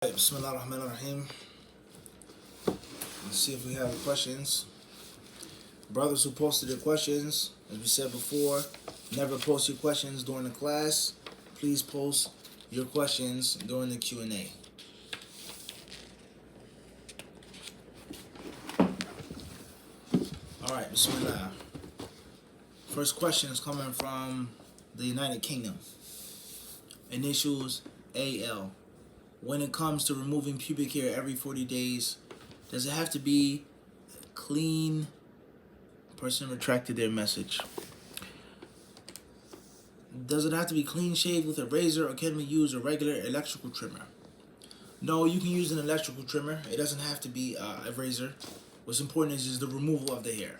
Bismillah ar-Rahman ar-Rahim. Let's see if we have questions. Brothers who posted their questions, as we said before, never post your questions during the class. Please post your questions during the Q&A. Alright, Bismillah. First question is coming from the United Kingdom. Initials AL. When it comes to removing pubic hair every 40 days, does it have to be clean? Person retracted their message. Does it have to be clean shaved with a razor, or can we use a regular electrical trimmer? No, you can use an electrical trimmer. It doesn't have to be a razor. What's important is the removal of the hair.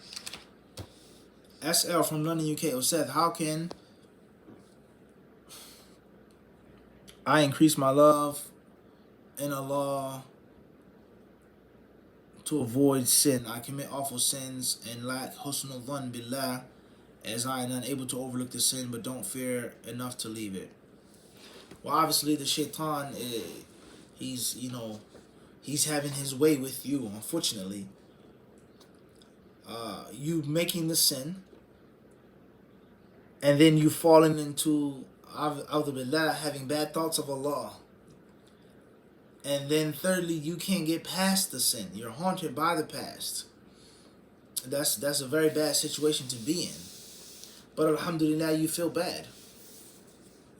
SL from London, UK. Said, how can I increase my love in Allah to avoid sin? I commit awful sins and lack husnul dhan billah, as I am unable to overlook the sin but don't fear enough to leave it. Well, obviously the shaitan, he's having his way with you, unfortunately. You making the sin, and then you falling into having bad thoughts of Allah. And then thirdly, you can't get past the sin. You're haunted by the past. That's a very bad situation to be in. But alhamdulillah, you feel bad.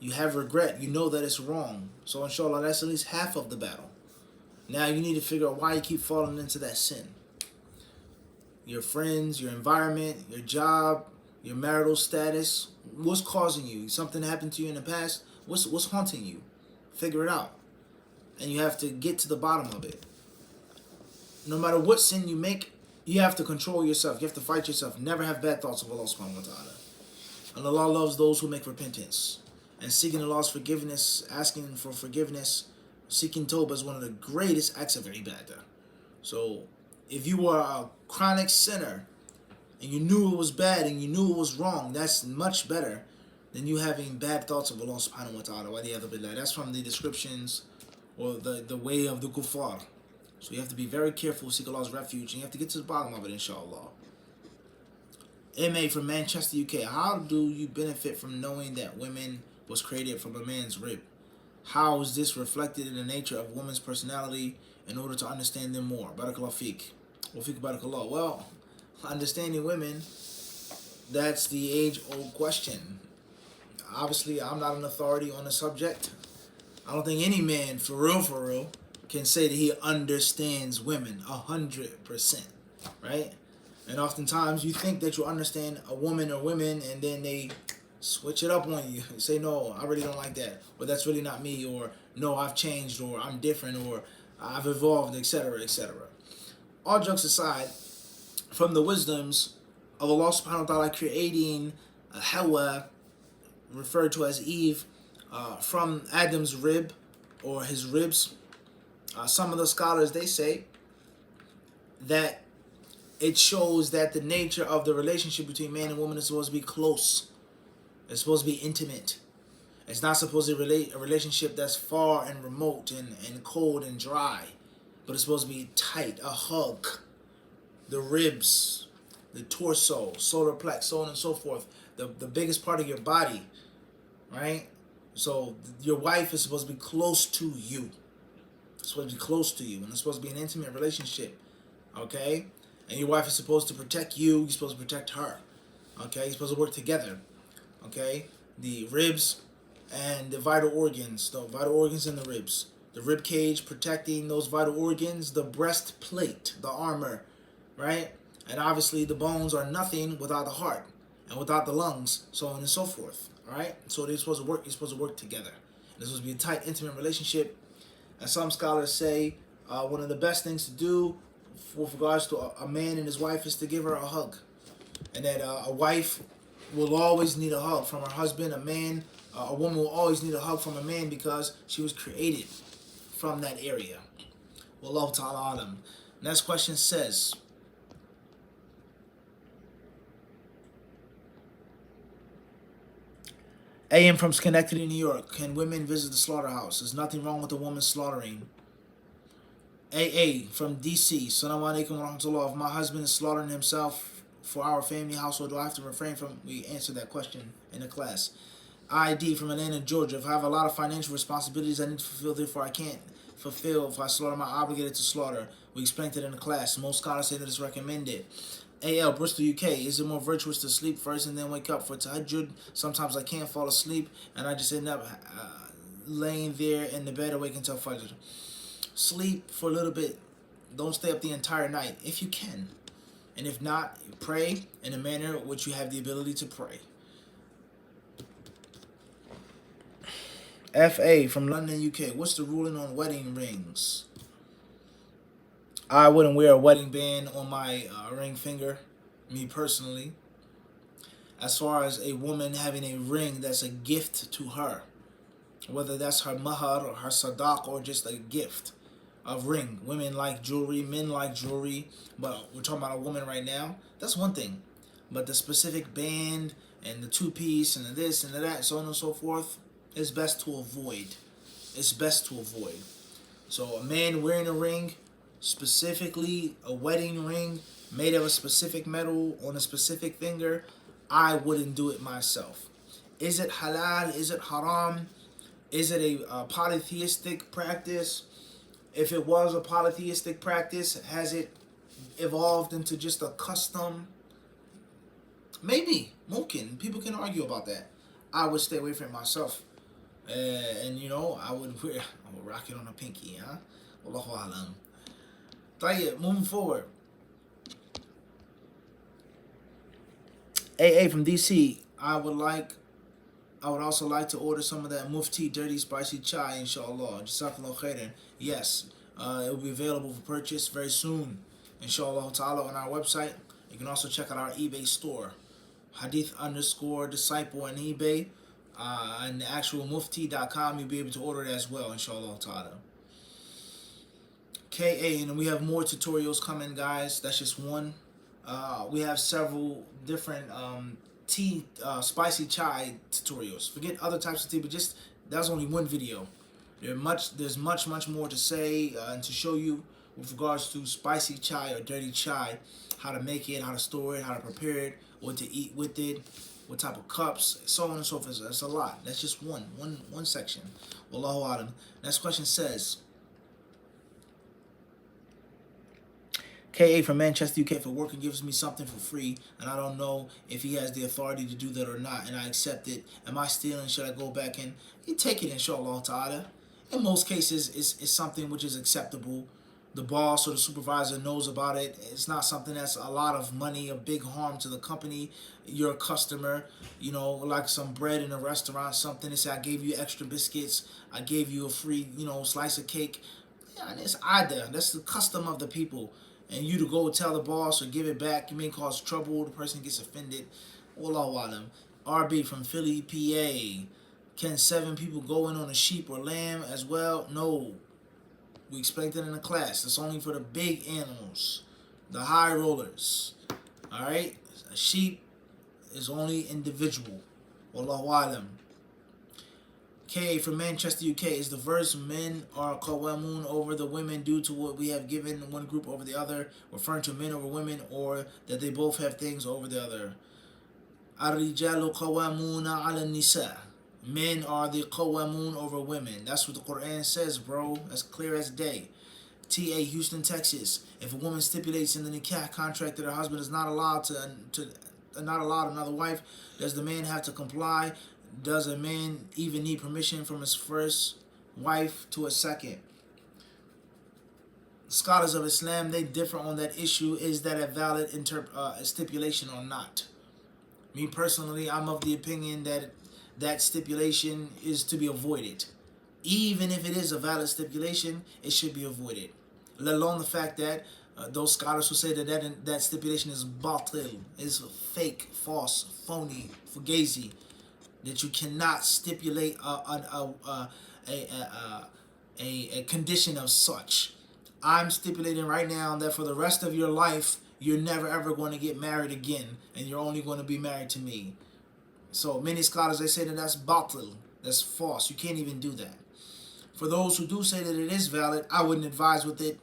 You have regret. You know that it's wrong. So inshallah, that's at least half of the battle. Now you need to figure out why you keep falling into that sin. Your friends, your environment, your job, your marital status. What's causing you? Something happened to you in the past? What's haunting you? Figure it out. And you have to get to the bottom of it. No matter what sin you make, you have to control yourself. You have to fight yourself. Never have bad thoughts of Allah subhanahu wa ta'ala. And Allah loves those who make repentance. And seeking Allah's forgiveness, asking for forgiveness, seeking tawbah is one of the greatest acts of ibadah. So, if you were a chronic sinner, and you knew it was bad, and you knew it was wrong, that's much better than you having bad thoughts of Allah subhanahu wa ta'ala. That's from the descriptions, or the way of the kuffar. So you have to be very careful, seek Allah's refuge, and you have to get to the bottom of it, inshallah. MA from Manchester, UK. How do you benefit from knowing that women was created from a man's rib? How is this reflected in the nature of women's personality in order to understand them more? Barakallah feek. Wa feek barakallah. Well, understanding women, that's the age-old question. Obviously, I'm not an authority on the subject. I don't think any man, for real, can say that he understands women 100%, right? And oftentimes you think that you understand a woman or women, and then they switch it up on you. Say, no, I really don't like that, or that's really not me, or no, I've changed, or I'm different, or I've evolved, etc., etc. All jokes aside, from the wisdoms of Allah subhanahu wa ta'ala creating Hawa, referred to as Eve, from Adam's rib, or his ribs, some of the scholars, they say that it shows that the nature of the relationship between man and woman is supposed to be close. It's supposed to be intimate. It's not supposed to relate a relationship that's far and remote and cold and dry, but it's supposed to be tight, a hug. The ribs, the torso, solar plex, so on and so forth. The biggest part of your body, right? So your wife is supposed to be close to you. It's supposed to be close to you, and it's supposed to be an intimate relationship, okay? And your wife is supposed to protect you. You're supposed to protect her, okay? You're supposed to work together, okay? The ribs and the vital organs in the ribs. The rib cage protecting those vital organs, the breastplate, the armor, right? And obviously the bones are nothing without the heart and without the lungs, so on and so forth, all right? So they're supposed to work. You're supposed to work together. It's supposed to be a tight, intimate relationship. And some scholars say one of the best things to do with regards to a man and his wife is to give her a hug. And that a wife will always need a hug from her husband. A woman will always need a hug from a man because she was created from that area. Wallahu ta'ala alam. Next question says, AM from Schenectady, New York. Can women visit the slaughterhouse? There's nothing wrong with a woman slaughtering. AA from DC. Assalamu alaikum wa rahmatullah. If my husband is slaughtering himself for our family household, do I have to refrain from? We answered that question in the class. ID from Atlanta, Georgia. If I have a lot of financial responsibilities I need to fulfill, therefore I can't fulfill if I slaughter, am I obligated to slaughter? We explained it in the class. Most scholars say that it's recommended. AL, Bristol, UK. Is it more virtuous to sleep first and then wake up for tahajjud? Sometimes I can't fall asleep and I just end up laying there in the bed awake until Fajr. Sleep for a little bit. Don't stay up the entire night if you can. And if not, pray in a manner which you have the ability to pray. FA from London, UK. What's the ruling on wedding rings? I wouldn't wear a wedding band on my ring finger, me personally. As far as a woman having a ring that's a gift to her, whether that's her mahar or her sadaq or just a gift of ring. Women like jewelry, men like jewelry, but we're talking about a woman right now. That's one thing. But the specific band and the two-piece and the this and the that, so on and so forth, it's best to avoid. It's best to avoid. So a man wearing a ring, specifically a wedding ring made of a specific metal on a specific finger, I wouldn't do it myself. Is it halal? Is it haram? Is it a polytheistic practice? If it was a polytheistic practice, has it evolved into just a custom? Maybe. Mumkin. People can argue about that. I would stay away from it myself. And you know, I would rock it on a pinky, huh? Wallahu alam. Tayyip, moving forward. AA from DC. I would also like to order some of that mufti dirty spicy chai, inshallah. Jazakallah khairan. Yes, it will be available for purchase very soon, inshallah ta'ala, on our website. You can also check out our eBay store, Hadith_Disciple on eBay, and the actual mufti.com. You'll be able to order it as well, inshallah ta'ala. KA, and we have more tutorials coming, guys. That's just one. We have several different tea, spicy chai tutorials. Forget other types of tea, but just that's only one video. There's much more to say and to show you with regards to spicy chai or dirty chai, how to make it, how to store it, how to prepare it, what to eat with it, what type of cups, so on and so forth. That's a lot. That's just one section. Wallahu alam. Next question says, KA from Manchester, UK. For worker gives me something for free, and I don't know if he has the authority to do that or not, and I accept it. Am I stealing? Should I go back and you take it, inshallah ta'ala? In most cases, it's something which is acceptable. The boss or the supervisor knows about it. It's not something that's a lot of money, a big harm to the company. You're a customer, you know, like some bread in a restaurant, something. They say, I gave you extra biscuits. I gave you a free, slice of cake. Yeah, and it's either. That's the custom of the people. And you to go tell the boss or give it back, you may cause trouble. The person gets offended. Wallahu alam. RB from Philly, PA. Can 7 people go in on a sheep or lamb as well? No. We explained it in the class. It's only for the big animals, the high rollers. All right? A sheep is only individual. Wallahu alam. K from Manchester, UK. Is the verse men are qawamun over the women due to what we have given one group over the other, referring to men over women, or that they both have things over the other? Ar-rijalu qawamuna ala nisa. Men are the qawamun over women. That's what the Quran says, bro. That's clear as day. TA, Houston, Texas. If a woman stipulates in the nikah contract that her husband is not allowed another wife, does the man have to comply? Does a man even need permission from his first wife to a second? Scholars of Islam, they differ on that issue. Is that a valid stipulation or not? Me personally, I'm of the opinion that that stipulation is to be avoided. Even if it is a valid stipulation, it should be avoided. Let alone the fact that those scholars who say that stipulation is batil, is fake, false, phony, fugazi, that you cannot stipulate a condition of such. I'm stipulating right now that for the rest of your life, you're never ever going to get married again, and you're only going to be married to me. So many scholars, they say that that's batil, that's false. You can't even do that. For those who do say that it is valid, I wouldn't advise with it.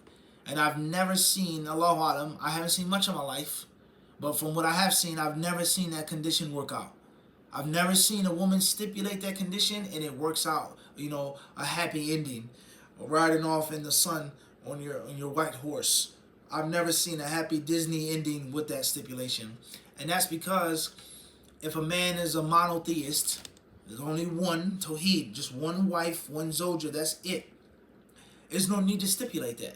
And I've never seen, Allahu Alam, I haven't seen much of my life, but from what I have seen, I've never seen that condition work out. I've never seen a woman stipulate that condition and it works out, a happy ending, riding off in the sun on your white horse. I've never seen a happy Disney ending with that stipulation. And that's because if a man is a monotheist, there's only one Tawheed, just one wife, one Zoja, that's it. There's no need to stipulate that.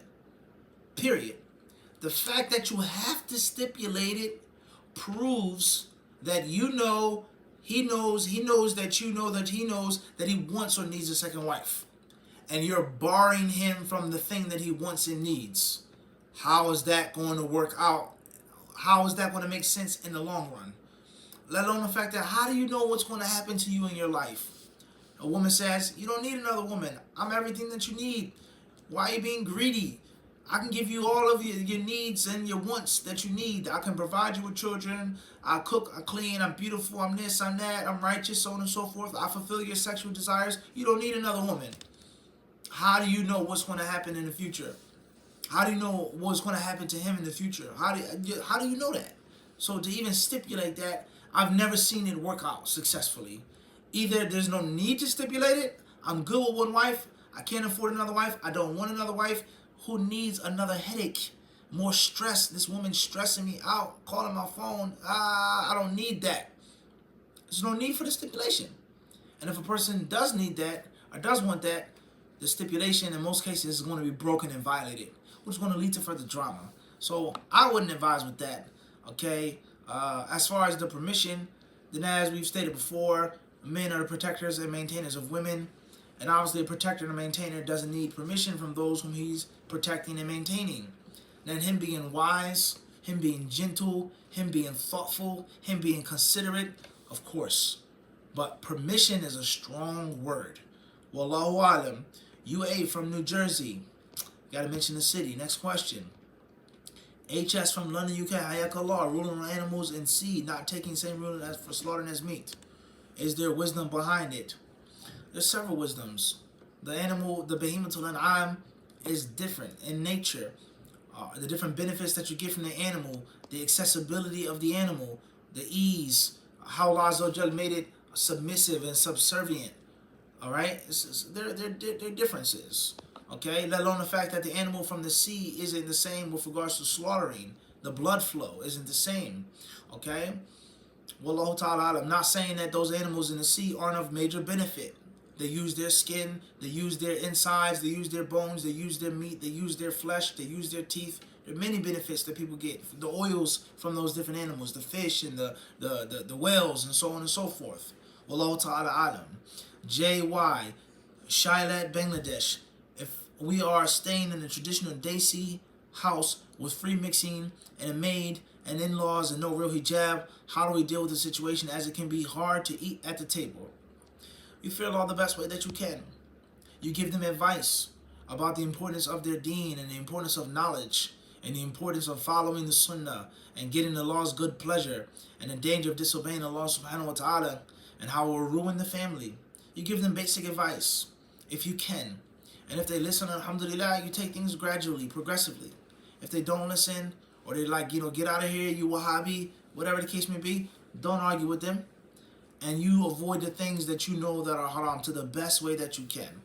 Period. The fact that you have to stipulate it proves that he knows that you know that he knows that he wants or needs a second wife. And you're barring him from the thing that he wants and needs. How is that going to work out? How is that going to make sense in the long run? Let alone the fact that how do you know what's going to happen to you in your life? A woman says, you don't need another woman. I'm everything that you need. Why are you being greedy? I can give you all of your needs and your wants that you need. I can provide you with children. I cook, I clean, I'm beautiful, I'm this, I'm that, I'm righteous, so on and so forth. I fulfill your sexual desires. You don't need another woman. How do you know what's going to happen in the future? How do you know what's going to happen to him in the future? How do you know that? So to even stipulate that, I've never seen it work out successfully. Either there's no need to stipulate it. I'm good with one wife. I can't afford another wife. I don't want another wife. Who needs another headache? More stress. This woman's stressing me out, calling my phone. I don't need that. There's no need for the stipulation. And if a person does need that or does want that, the stipulation in most cases is going to be broken and violated, which is going to lead to further drama. So I wouldn't advise with that. Okay. As far as the permission, then as we've stated before, men are the protectors and maintainers of women. And obviously a protector and a maintainer doesn't need permission from those whom he's protecting and maintaining. Then him being wise, him being gentle, him being thoughtful, him being considerate, of course. But permission is a strong word. Wallahu alam. UA from New Jersey. Gotta mention the city. Next question. HS from London, UK. Hayakallah. Ruling on animals in sea, not taking same ruling as for slaughtering as meat. Is there wisdom behind it? There's several wisdoms. The animal, the behemothul an'am, is different in nature. The different benefits that you get from the animal, the accessibility of the animal, the ease, how Allah Azza wa Jal made it submissive and subservient. All right, there are differences. Okay, let alone the fact that the animal from the sea isn't the same with regards to slaughtering. The blood flow isn't the same. Okay, Wallahu ta'ala, I'm not saying that those animals in the sea aren't of major benefit. They use their skin, they use their insides, they use their bones, they use their meat, they use their flesh, they use their teeth. There are many benefits that people get. The oils from those different animals, the fish and the whales and so on and so forth. Wallahu ta'ala alam. JY, Shailat, Bangladesh. If we are staying in a traditional Desi house with free mixing and a maid and in-laws and no real hijab, how do we deal with the situation as it can be hard to eat at the table? You feel all the best way that you can. You give them advice about the importance of their deen and the importance of knowledge and the importance of following the sunnah and getting Allah's good pleasure and the danger of disobeying Allah subhanahu wa ta'ala and how it will ruin the family. You give them basic advice if you can. And if they listen, alhamdulillah, you take things gradually, progressively. If they don't listen or they get out of here, you Wahhabi, whatever the case may be, don't argue with them. And you avoid the things that you know that are haram to the best way that you can.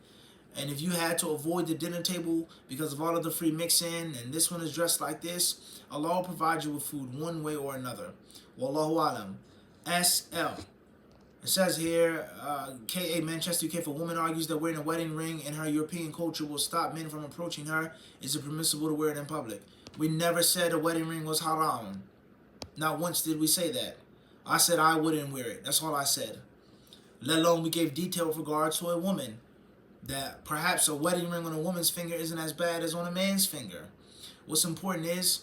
And if you had to avoid the dinner table because of all of the free mixing and this one is dressed like this, Allah will provide you with food one way or another. Wallahu alam. SL. It says here, KA Manchester, UK, if a woman argues that wearing a wedding ring in her European culture will stop men from approaching her, is it permissible to wear it in public? We never said a wedding ring was haram. Not once did we say that. I said I wouldn't wear it. That's all I said. Let alone we gave detail with regards to a woman. That perhaps a wedding ring on a woman's finger isn't as bad as on a man's finger. What's important is,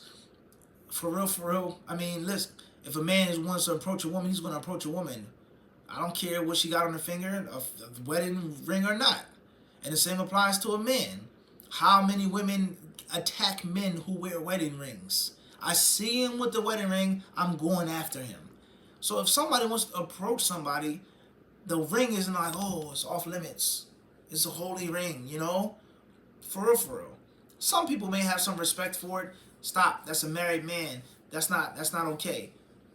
for real, I mean, listen, if a man wants to approach a woman, he's going to approach a woman. I don't care what she got on her finger, a wedding ring or not. And the same applies to a man. How many women attack men who wear wedding rings? I see him with the wedding ring, I'm going after him. So if somebody wants to approach somebody, the ring isn't like, oh, it's off limits. It's a holy ring, For real. Some people may have some respect for it. Stop. That's a married man. That's not okay.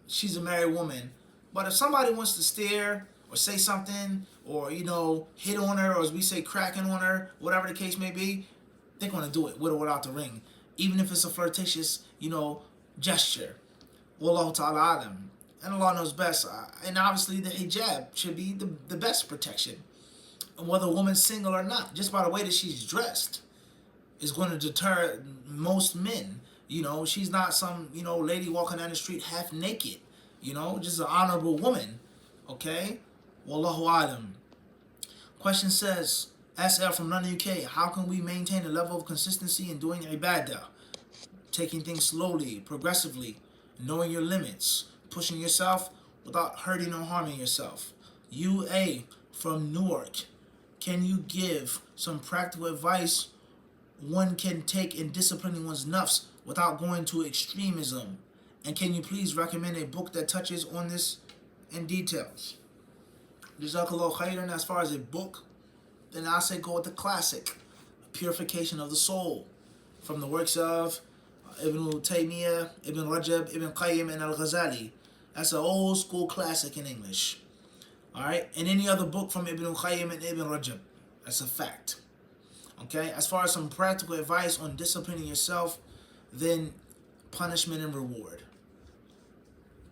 She's a married woman. But if somebody wants to stare or say something or hit on her, or as we say, cracking on her, whatever the case may be, they're gonna do it with or without the ring, even if it's a flirtatious gesture. Wallahu ta'ala alam. And Allah knows best. And obviously the hijab should be the best protection. And whether a woman's single or not, just by the way that she's dressed, is going to deter most men. She's not some, lady walking down the street half naked. Just an honorable woman. Okay? Wallahu alam. Question says, SL from London, UK, how can we maintain a level of consistency in doing ibadah? Taking things slowly, progressively, knowing your limits, pushing yourself without hurting or harming yourself. UA from Newark, can you give some practical advice one can take in disciplining one's nafs without going to extremism? And can you please recommend a book that touches on this in details? Jazakallah khairan. As far as a book, then I say go with the classic, Purification of the Soul, from the works of Ibn Taymiyyah, Ibn Rajab, Ibn Qayyim, and Al-Ghazali. That's an old school classic in English. Alright? And any other book from Ibn Qayyim and Ibn Rajab. That's a fact. Okay? As far as some practical advice on disciplining yourself, then punishment and reward.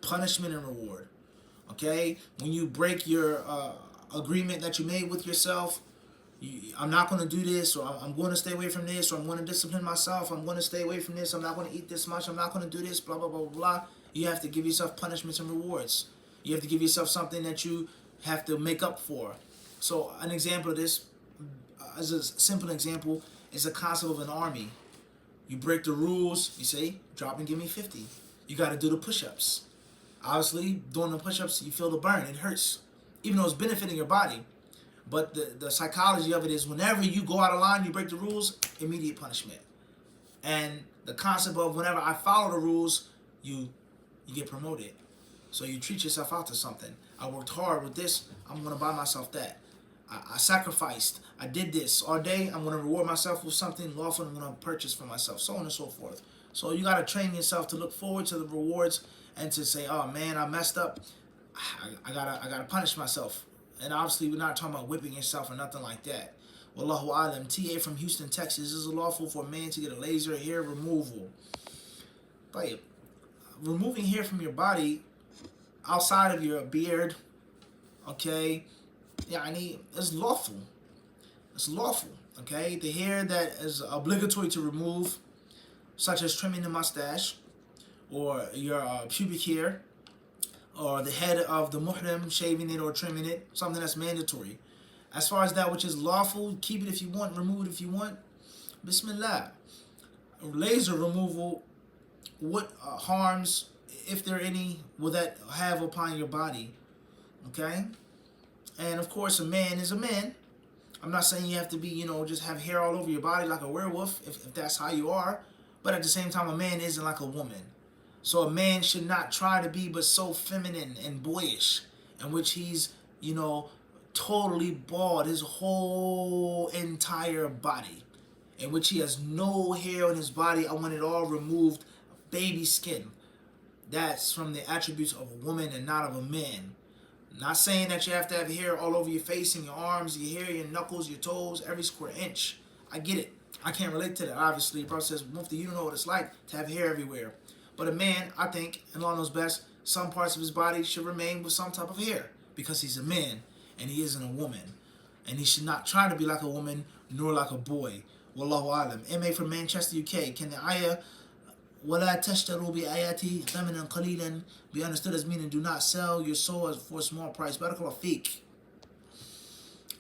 Punishment and reward. Okay? When you break your agreement that you made with yourself, I'm not going to do this, or I'm going to stay away from this, or I'm going to discipline myself, I'm going to stay away from this, I'm not going to eat this much, I'm not going to do this, blah, blah, blah, blah, blah. You have to give yourself punishments and rewards. You have to give yourself something that you have to make up for. So an example of this, as a simple example, is the concept of an army. You break the rules, you say, drop and give me 50. You got to do the push-ups. Obviously, doing the push-ups, you feel the burn, it hurts. Even though it's benefiting your body. But the psychology of it is whenever you go out of line, you break the rules, immediate punishment. And the concept of whenever I follow the rules, you get promoted. So you treat yourself out to something. I worked hard with this, I'm going to buy myself that. I sacrificed, I did this all day, I'm going to reward myself with something lawful I'm going to purchase for myself, so on and so forth. So you got to train yourself to look forward to the rewards and to say, oh man, I messed up, I gotta punish myself. And obviously we're not talking about whipping yourself or nothing like that. Wallahu alam. TA from Houston, Texas. Is it lawful for a man to get a laser hair removal? But removing hair from your body outside of your beard, okay, it's lawful. It's lawful, okay? The hair that is obligatory to remove, such as trimming the mustache or your pubic hair, or the head of the muhrim, shaving it or trimming it, something that's mandatory. As far as that which is lawful, keep it if you want, remove it if you want. Bismillah. Laser removal, what harms, if there are any, will that have upon your body? Okay? And of course, a man is a man. I'm not saying you have to be, just have hair all over your body like a werewolf, if that's how you are. But at the same time, a man isn't like a woman. So a man should not try to be but so feminine and boyish, in which he's, totally bald, his whole entire body, in which he has no hair on his body. I want it all removed, baby skin. That's from the attributes of a woman and not of a man. Not saying that you have to have hair all over your face and your arms, your hair, your knuckles, your toes, every square inch. I get it. I can't relate to that, obviously. The Prophet says, Mufti, you don't know what it's like to have hair everywhere. But a man, I think, and Allah knows best, some parts of his body should remain with some type of hair, because he's a man and he isn't a woman. And he should not try to be like a woman nor like a boy. Wallahu alam. MA from Manchester, UK. Can the ayah وَلَا تَشْتَرُوا بِآيَاتِي ثَمَنًا قَلِيلًا be understood as meaning do not sell your soul for a small price? Barakallahu feek.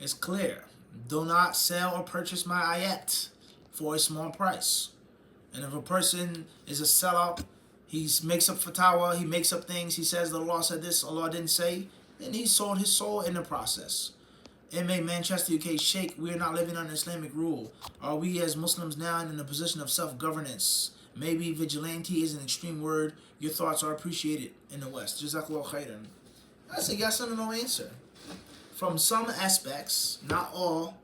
It's clear. Do not sell or purchase my ayat for a small price. And if a person is a sellout, he makes up fatwa, he makes up things, he says the Allah said this, Allah didn't say, then he sold his soul in the process. MA Manchester, UK. Sheikh, we are not living under Islamic rule. Are we as Muslims now in a position of self-governance? Maybe vigilante is an extreme word. Your thoughts are appreciated in the West. Jazakallah khairan. That's a yes and a no answer. From some aspects, not all,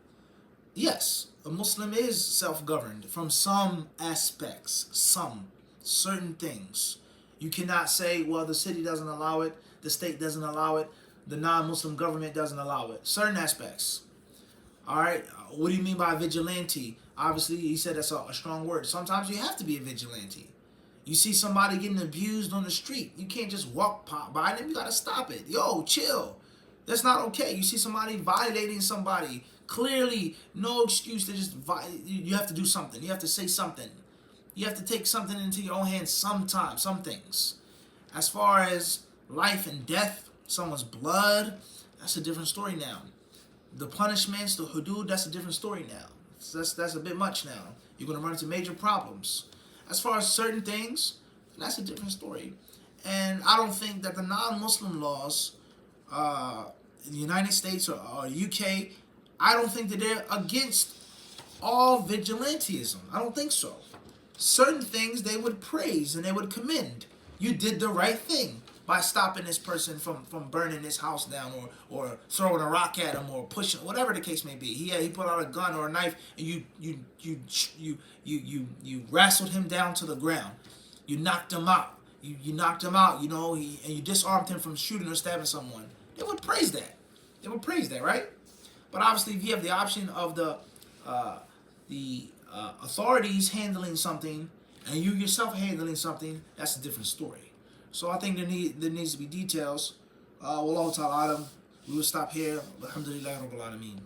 yes. a Muslim is self-governed from some aspects, some certain things. You cannot say, well, the city doesn't allow it, the state doesn't allow it, the non-Muslim government doesn't allow it. Certain aspects. All right. What do you mean by vigilante? Obviously, he said that's a strong word. Sometimes you have to be a vigilante. You see somebody getting abused on the street, you can't just walk by them. You gotta stop it. Yo, chill. That's not okay. You see somebody violating somebody, clearly no excuse to just you have to do something. You have to say something. You have to take something into your own hands sometimes, some things. As far as life and death, someone's blood, that's a different story now. The punishments, the hudud, that's a different story now. That's a bit much now. You're going to run into major problems. As far as certain things, that's a different story. And I don't think that the non-Muslim laws, in the United States or UK, I don't think that they're against all vigilantism. I don't think so. Certain things they would praise and they would commend. You did the right thing by stopping this person from burning his house down, or throwing a rock at him, or pushing, whatever the case may be. He put out a gun or a knife, and you wrestled him down to the ground. You knocked him out. You knocked him out. And you disarmed him from shooting or stabbing someone. They would praise that. They would praise that, right? But obviously, if you have the option of the authorities handling something and you yourself handling something, that's a different story. So I think there needs to be details. Wallahu ta'ala alam. We will stop here. Alhamdulillah Rabbil Alameen.